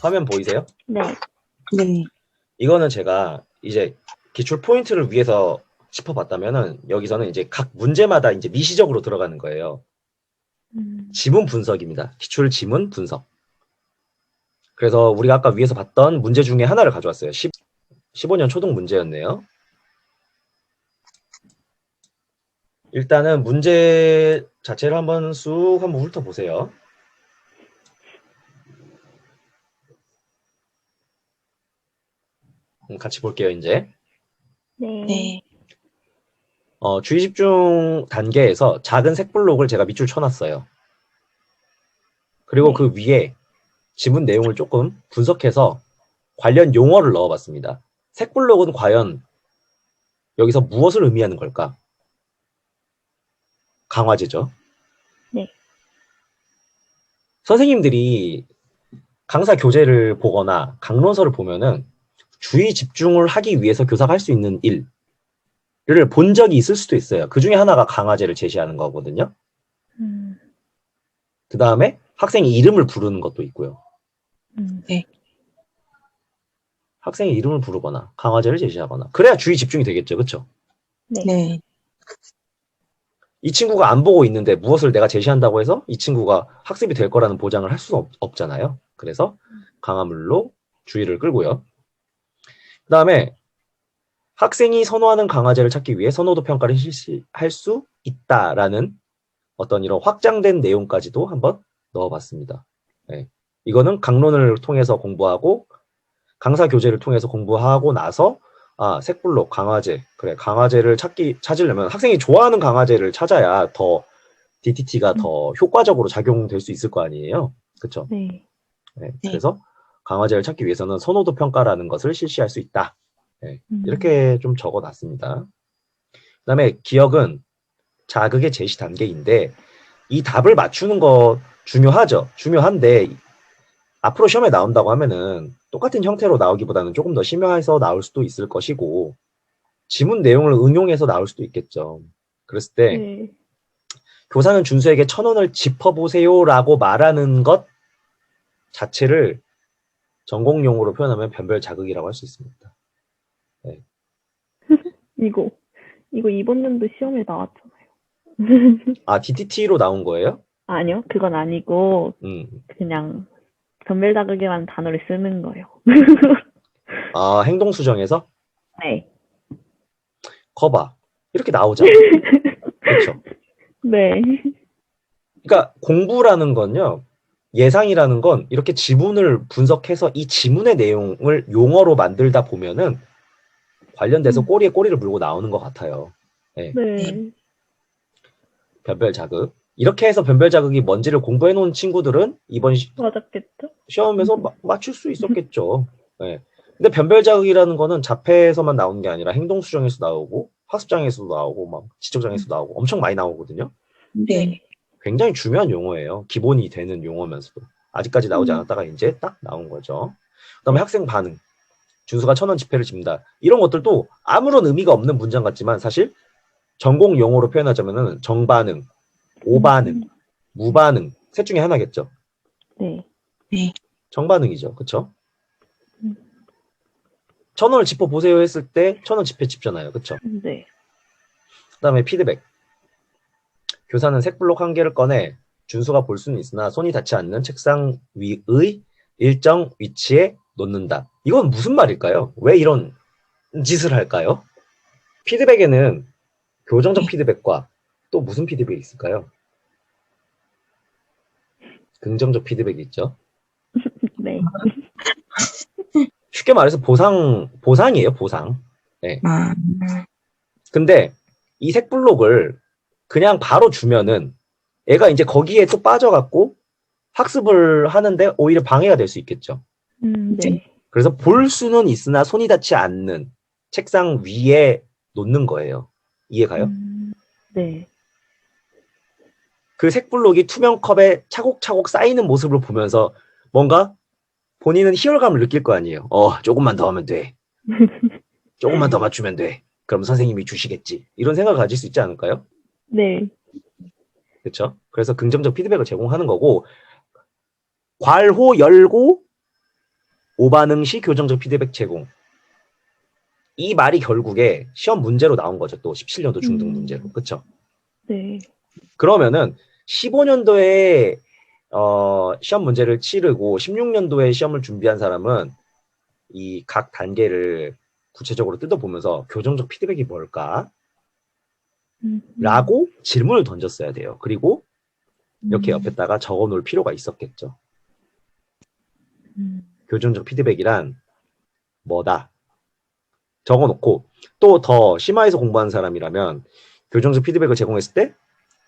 화면 보이세요? 네. 네. 이거는 제가 이제 기출 포인트를 위해서 짚어봤다면은 여기서는 이제 각 문제마다 이제 미시적으로 들어가는 거예요. 지문 분석입니다. 기출 지문 분석. 그래서 우리가 아까 위에서 봤던 문제 중에 하나를 가져왔어요. 15년 초등 문제였네요. 일단은 문제 자체를 한번 훑어보세요. 같이 볼게요, 이제. 네. 네. 주의 집중 단계에서 작은 색블록을 제가 밑줄 쳐놨어요. 그리고 네. 그 위에 지문 내용을 조금 분석해서 관련 용어를 넣어봤습니다. 색블록은 과연 여기서 무엇을 의미하는 걸까? 강화제죠. 네. 선생님들이 강사 교재를 보거나 강론서를 보면은 주의 집중을 하기 위해서 교사가 할 수 있는 일을 본 적이 있을 수도 있어요. 그 중에 하나가 강화제를 제시하는 거거든요. 그 다음에 학생의 이름을 부르는 것도 있고요. 네. 학생의 이름을 부르거나 강화제를 제시하거나 그래야 주의 집중이 되겠죠. 그렇죠? 네. 네. 이 친구가 안 보고 있는데 무엇을 내가 제시한다고 해서 이 친구가 학습이 될 거라는 보장을 할 수는 없잖아요. 그래서 강화물로 주의를 끌고요. 그 다음에 학생이 선호하는 강화제를 찾기 위해 선호도 평가를 실시할 수 있다라는 어떤 이런 확장된 내용까지도 한번 넣어봤습니다. 네. 이거는 강론을 통해서 공부하고 강사 교재를 통해서 공부하고 나서 색블록, 강화제. 그래, 강화제를 찾으려면 학생이 좋아하는 강화제를 찾아야 더 DTT가 더 효과적으로 작용될 수 있을 거 아니에요. 그렇죠? 네. 네. 그래서 강화제를 찾기 위해서는 선호도 평가라는 것을 실시할 수 있다. 네. 이렇게 좀 적어놨습니다. 그 다음에 기억은 자극의 제시 단계인데 이 답을 맞추는 거 중요하죠. 중요한데 앞으로 시험에 나온다고 하면은 똑같은 형태로 나오기보다는 조금 더 심화해서 나올 수도 있을 것이고 지문 내용을 응용해서 나올 수도 있겠죠. 그랬을 때 네. 교사는 준수에게 1,000원을 짚어보세요라고 말하는 것 자체를 전공용어로 표현하면 변별 자극이라고 할 수 있습니다. 네. 이거 이번 연도 시험에 나왔잖아요. DTT로 나온 거예요? 아니요, 그건 아니고 그냥 변별 자극이라는 단어를 쓰는 거예요. 행동 수정에서? 네. 거봐. 이렇게 나오잖아. 그렇죠? 네. 그러니까 공부라는 건요. 예상이라는 건 이렇게 지문을 분석해서 이 지문의 내용을 용어로 만들다 보면은 관련돼서 꼬리에 꼬리를 물고 나오는 것 같아요. 네. 네. 변별 자극. 이렇게 해서 변별 자극이 뭔지를 공부해 놓은 친구들은 이번 맞았겠죠? 시험에서 맞출 수 있었겠죠. 네. 근데 변별 자극이라는 거는 자폐에서만 나오는 게 아니라 행동 수정에서 나오고 학습장애에서도 나오고 막 지적장애에서도 나오고 엄청 많이 나오거든요. 네. 굉장히 중요한 용어예요. 기본이 되는 용어면서도. 아직까지 나오지 않았다가 이제 딱 나온 거죠. 그다음에 학생 반응. 준수가 1,000원 지폐를 집니다. 이런 것들도 아무런 의미가 없는 문장 같지만 사실 전공 용어로 표현하자면은 정반응, 오반응, 무반응 셋 중에 하나겠죠. 네. 네. 정반응이죠. 그렇죠? 1,000원을 짚어보세요 했을 때 1,000원 지폐 집잖아요. 그렇죠? 네. 그다음에 피드백. 교사는 색블록 한 개를 꺼내 준수가 볼 수는 있으나 손이 닿지 않는 책상 위의 일정 위치에 놓는다. 이건 무슨 말일까요? 왜 이런 짓을 할까요? 피드백에는 교정적 피드백과 또 무슨 피드백이 있을까요? 긍정적 피드백이 있죠. 네. 쉽게 말해서 보상이에요, 보상. 네. 근데 이 색블록을 그냥 바로 주면은 애가 이제 거기에 또 빠져갖고 학습을 하는데 오히려 방해가 될 수 있겠죠. 네. 그래서 볼 수는 있으나 손이 닿지 않는 책상 위에 놓는 거예요. 이해가요? 네. 그 색블록이 투명 컵에 차곡차곡 쌓이는 모습을 보면서 뭔가 본인은 희열감을 느낄 거 아니에요. 조금만 더 하면 돼. 조금만 더 맞추면 돼. 그럼 선생님이 주시겠지. 이런 생각을 가질 수 있지 않을까요? 네. 그렇죠? 그래서 긍정적 피드백을 제공하는 거고 괄호 열고 오반응 시 교정적 피드백 제공. 이 말이 결국에 시험 문제로 나온 거죠. 또 17년도 중등 문제로. 그쵸? 네. 그러면은 15년도에 시험 문제를 치르고 16년도에 시험을 준비한 사람은 이 각 단계를 구체적으로 뜯어보면서 교정적 피드백이 뭘까? 라고 질문을 던졌어야 돼요. 그리고 이렇게 옆에다가 적어 놓을 필요가 있었겠죠. 교정적 피드백이란 뭐다? 적어 놓고 또 더 심화해서 공부하는 사람이라면 교정적 피드백을 제공했을 때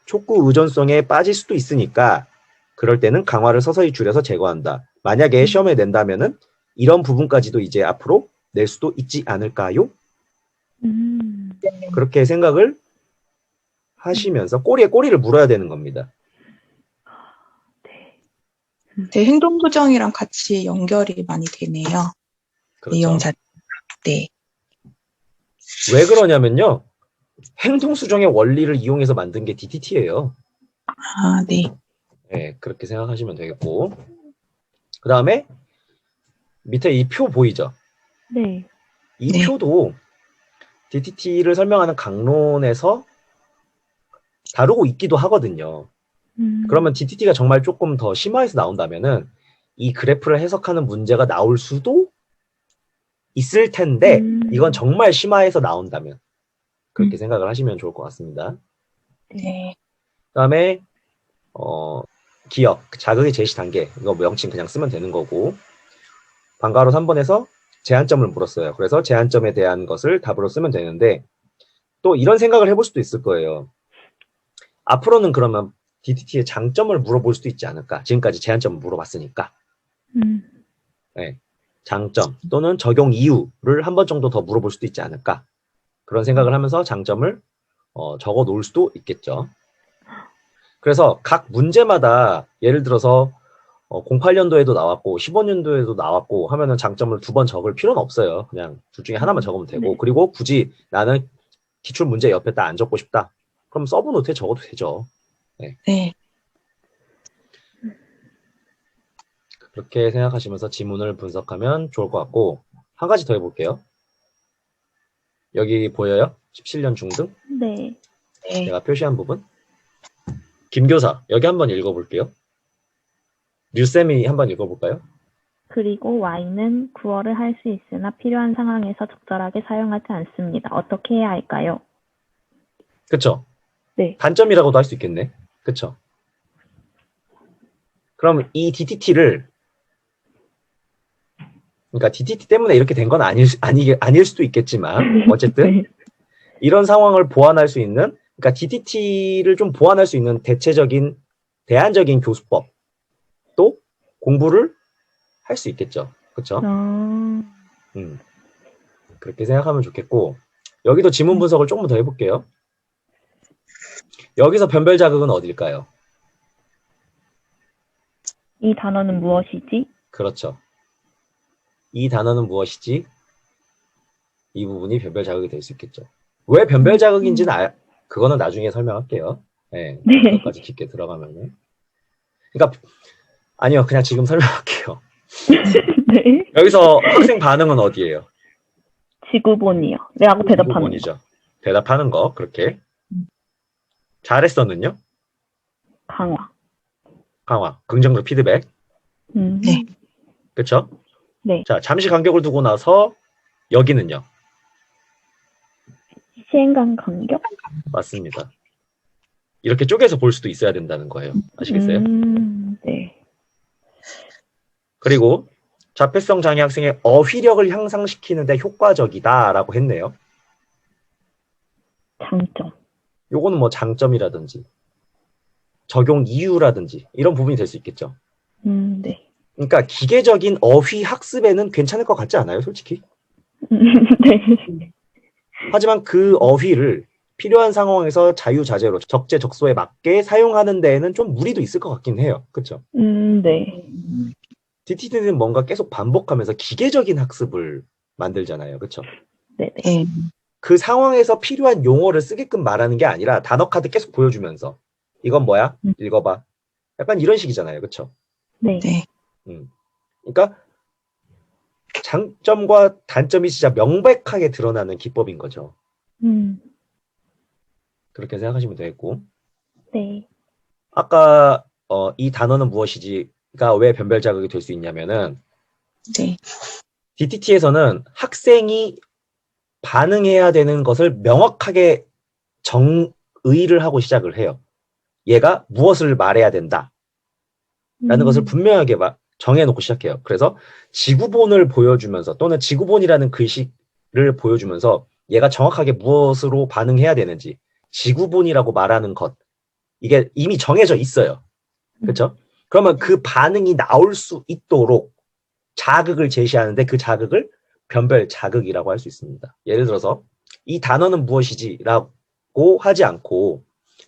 촉구 의존성에 빠질 수도 있으니까 그럴 때는 강화를 서서히 줄여서 제거한다. 만약에 시험에 낸다면은 이런 부분까지도 이제 앞으로 낼 수도 있지 않을까요? 그렇게 생각을 하시면서 꼬리에 꼬리를 물어야 되는 겁니다. 네, 행동부정이랑 같이 연결이 많이 되네요. 그렇죠. 내용 자체. 네. 왜 그러냐면요. 행동수정의 원리를 이용해서 만든 게 DTT예요. 아, 네. 네, 그렇게 생각하시면 되겠고. 그 다음에 밑에 이 표 보이죠? 네. 이 네. 표도 DTT를 설명하는 강론에서 다루고 있기도 하거든요. 그러면 DTT가 정말 조금 더 심화해서 나온다면은 이 그래프를 해석하는 문제가 나올 수도 있을 텐데 이건 정말 심화해서 나온다면 그렇게 생각을 하시면 좋을 것 같습니다. 네. 그다음에 기억, 자극의 제시 단계 이거 명칭 그냥 쓰면 되는 거고 방과후 3번에서 제한점을 물었어요. 그래서 제한점에 대한 것을 답으로 쓰면 되는데 또 이런 생각을 해볼 수도 있을 거예요. 앞으로는 그러면 DTT의 장점을 물어볼 수도 있지 않을까? 지금까지 제한점을 물어봤으니까. 네, 장점 또는 적용 이유를 한 번 정도 더 물어볼 수도 있지 않을까? 그런 생각을 하면서 장점을 적어 놓을 수도 있겠죠. 그래서 각 문제마다 예를 들어서 08년도에도 나왔고 15년도에도 나왔고 하면은 장점을 두 번 적을 필요는 없어요. 그냥 둘 중에 하나만 적으면 되고 네. 그리고 굳이 나는 기출 문제 옆에 딱 안 적고 싶다. 그럼 서브 노트에 적어도 되죠. 네. 네. 그렇게 생각하시면서 지문을 분석하면 좋을 것 같고 한 가지 더 해볼게요. 여기 보여요? 17년 중등? 네. 네. 제가 표시한 부분. 김교사 여기 한번 읽어볼게요. 류쌤이 한번 읽어볼까요? 그리고 Y는 구월을 할 수 있으나 필요한 상황에서 적절하게 사용하지 않습니다. 어떻게 해야 할까요? 그쵸? 네. 단점이라고도 할 수 있겠네. 그쵸? 그럼 이 DTT를 그러니까 DTT 때문에 이렇게 된 건 아닐 수도 있겠지만 어쨌든 네. 이런 상황을 보완할 수 있는 그러니까 DTT를 좀 보완할 수 있는 대체적인 대안적인 교수법 또 공부를 할 수 있겠죠. 그렇죠? 그렇게 생각하면 좋겠고 여기도 지문 분석을 조금 더 해볼게요. 여기서 변별 자극은 어딜까요? 이 단어는 무엇이지? 그렇죠. 이 단어는 무엇이지? 이 부분이 변별 자극이 될 수 있겠죠. 왜 변별 자극인지는 그거는 나중에 설명할게요. 네, 네. 그것까지 깊게 들어가면은. 그러니까 아니요, 그냥 지금 설명할게요. 네. 여기서 학생 반응은 어디예요? 지구본이요. 네 하고 대답하는 거. 지구본이죠. 대답하는 거 그렇게. 잘했었는요? 강화. 강화, 긍정적 피드백. 네. 그렇죠? 네. 자, 잠시 간격을 두고 나서 여기는요? 시행간 간격? 맞습니다. 이렇게 쪼개서 볼 수도 있어야 된다는 거예요. 아시겠어요? 네. 그리고 자폐성 장애 학생의 어휘력을 향상시키는 데 효과적이다라고 했네요. 장점. 요거는 뭐 장점이라든지 적용 이유라든지 이런 부분이 될 수 있겠죠. 네. 그러니까 기계적인 어휘 학습에는 괜찮을 것 같지 않아요, 솔직히? 네. 하지만 그 어휘를 필요한 상황에서 자유자재로 적재적소에 맞게 사용하는 데에는 좀 무리도 있을 것 같긴 해요. 그렇죠? 네. DTT는 뭔가 계속 반복하면서 기계적인 학습을 만들잖아요. 그렇죠? 네. 네. 그 상황에서 필요한 용어를 쓰게끔 말하는 게 아니라 단어 카드 계속 보여주면서 이건 뭐야? 읽어봐. 약간 이런 식이잖아요. 그렇죠? 네. 네. 그러니까 장점과 단점이 진짜 명백하게 드러나는 기법인 거죠. 그렇게 생각하시면 되겠고. 네. 아까 이 단어는 무엇이지가 왜 변별 자극이 될 수 있냐면은 네. DTT에서는 학생이 반응해야 되는 것을 명확하게 정의를 하고 시작을 해요. 얘가 무엇을 말해야 된다. 라는 것을 분명하게 정해놓고 시작해요. 그래서 지구본을 보여주면서 또는 지구본이라는 글씨를 보여주면서 얘가 정확하게 무엇으로 반응해야 되는지 지구본이라고 말하는 것 이게 이미 정해져 있어요. 그렇죠? 그러면 그 반응이 나올 수 있도록 자극을 제시하는데 그 자극을 변별 자극이라고 할 수 있습니다. 예를 들어서 이 단어는 무엇이지? 라고 하지 않고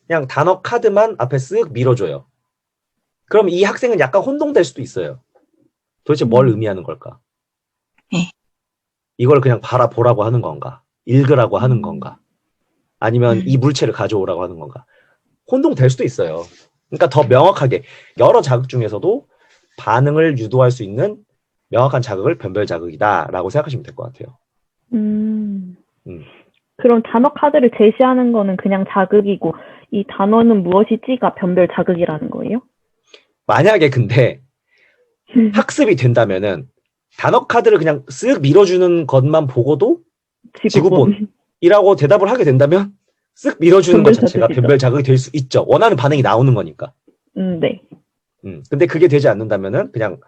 그냥 단어 카드만 앞에 쓱 밀어줘요. 그럼 이 학생은 약간 혼동될 수도 있어요. 도대체 뭘 의미하는 걸까? 이걸 그냥 바라보라고 하는 건가? 읽으라고 하는 건가? 아니면 이 물체를 가져오라고 하는 건가? 혼동될 수도 있어요. 그러니까 더 명확하게 여러 자극 중에서도 반응을 유도할 수 있는 명확한 자극을 변별 자극이다라고 생각하시면 될 것 같아요. 그럼 단어 카드를 제시하는 거는 그냥 자극이고 이 단어는 무엇이지가 변별 자극이라는 거예요? 만약에 근데 학습이 된다면은 단어 카드를 그냥 쓱 밀어주는 것만 보고도 지구본이라고 대답을 하게 된다면 쓱 밀어주는 것 자체가 변별 자극이 될 수 있죠. 원하는 반응이 나오는 거니까. 네. 근데 그게 되지 않는다면은 그냥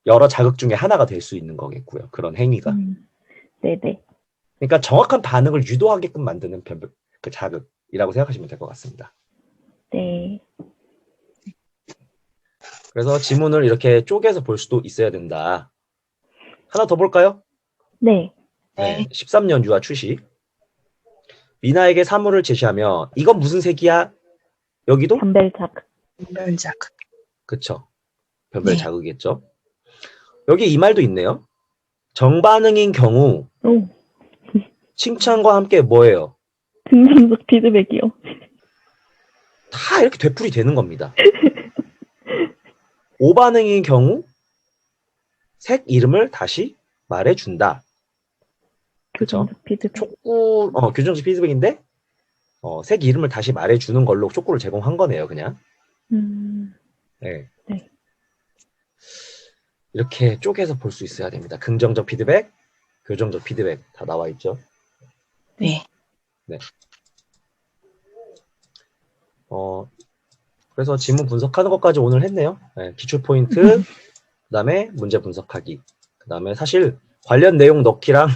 여러 자극 중에 하나가 될 수 있는 거겠고요. 그런 행위가. 네네. 그러니까 정확한 반응을 유도하게끔 만드는 그 자극이라고 생각하시면 될 것 같습니다. 네. 그래서 지문을 이렇게 쪼개서 볼 수도 있어야 된다. 하나 더 볼까요? 네. 네. 13년 유아 출시. 미나에게 사물을 제시하며 이건 무슨 색이야? 여기도? 변별 자극. 변별 자극. 그쵸. 변별 자극이겠죠. 여기 이 말도 있네요. 정반응인 경우 칭찬과 함께 뭐예요? 긍정적 피드백이요. 다 이렇게 되풀이 되는 겁니다. 오반응인 경우 색 이름을 다시 말해준다. 그렇죠? 규정적 피드백. 규정적 피드백인데 색 이름을 다시 말해주는 걸로 촉구를 제공한 거네요, 그냥. 네. 네. 이렇게 쪼개서 볼 수 있어야 됩니다. 긍정적 피드백, 교정적 피드백 다 나와 있죠. 네. 네. 그래서 지문 분석하는 것까지 오늘 했네요. 네, 기출 포인트, 그다음에 문제 분석하기, 그다음에 사실 관련 내용 넣기랑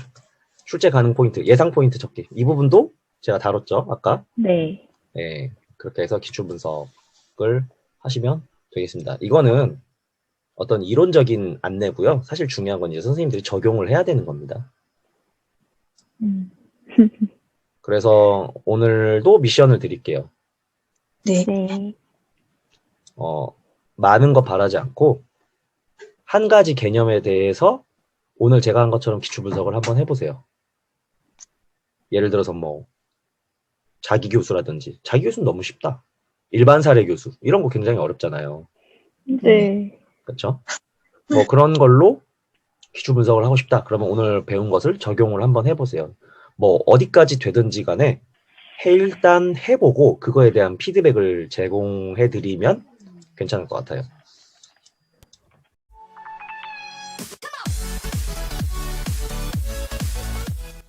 출제 가능 포인트, 예상 포인트 적기 이 부분도 제가 다뤘죠, 아까. 네. 네, 그렇게 해서 기출 분석을 하시면 되겠습니다. 이거는 어떤 이론적인 안내고요. 사실 중요한 건 이제 선생님들이 적용을 해야 되는 겁니다. 그래서 오늘도 미션을 드릴게요. 네. 네. 많은 거 바라지 않고 한 가지 개념에 대해서 오늘 제가 한 것처럼 기출 분석을 한번 해보세요. 예를 들어서 뭐 자기 교수라든지 자기 교수는 너무 쉽다. 일반 사례 교수 이런 거 굉장히 어렵잖아요. 네. 그렇죠? 뭐 그런 걸로 기출 분석을 하고 싶다. 그러면 오늘 배운 것을 적용을 한번 해보세요. 뭐 어디까지 되든지 간에 일단 해보고 그거에 대한 피드백을 제공해드리면 괜찮을 것 같아요.